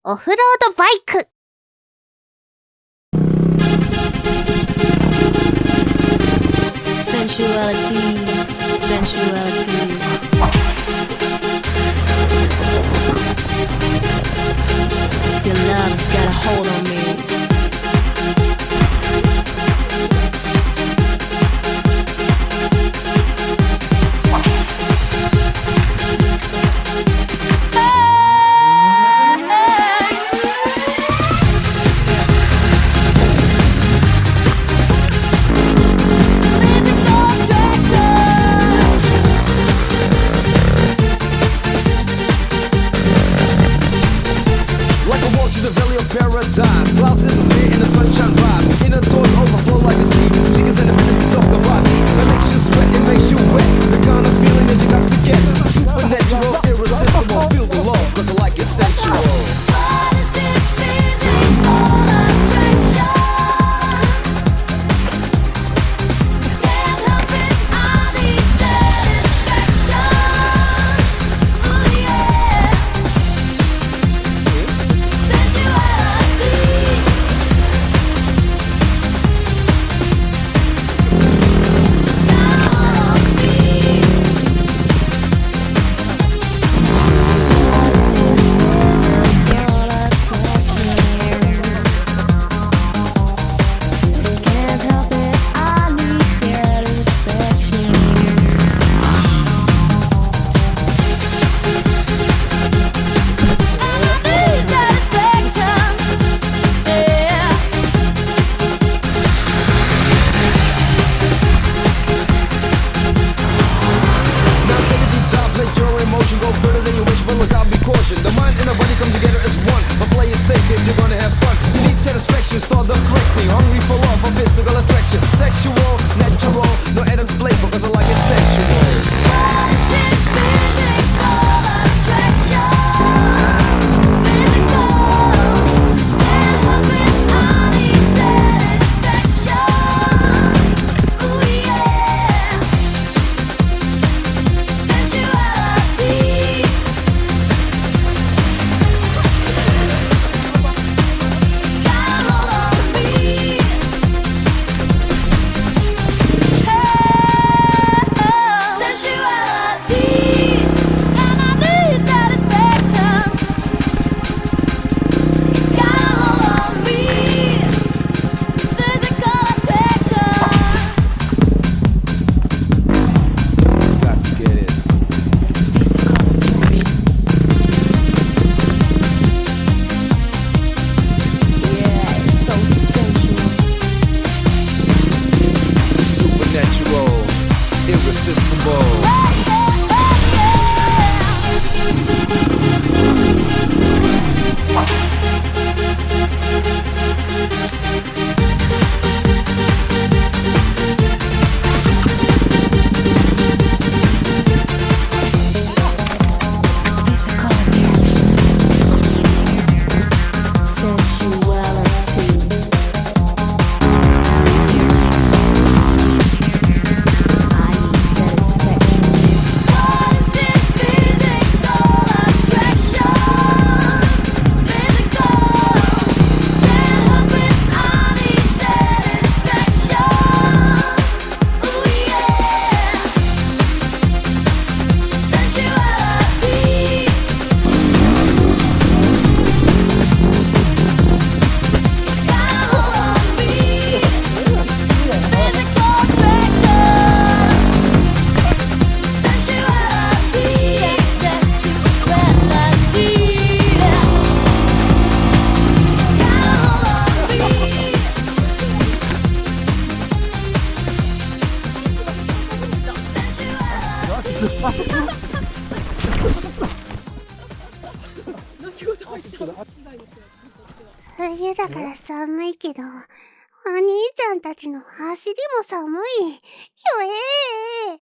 オフロードバイク。Sensuality. Your love's got a hold on me. Paradise, clouds disappear and the sunshine rise. Inner doors overflow like a sea. Seekers and the fantasies of the body. That makes you sweat, it makes you wet. The kind of feeling that you got to get. Supernatural, irresistible. Feel the love, cause I like it sensual. What is this physical attraction? Can't help it, I need satisfaction. Ooh yeah. Sensuality. The mind and the body come together as one. But play it safe if you're gonna have fun. You need satisfaction, start the flexing. Hungry for love, for physical attraction. Sexual, natural, no added flavor, cause I like it sensual. What is this physical attraction? Physical. Can't help it, I need satisfaction. Ooh yeah. Sensuality. Irresistible.冬だから寒いけど、お兄ちゃんたちの走りも寒い。ひょえー。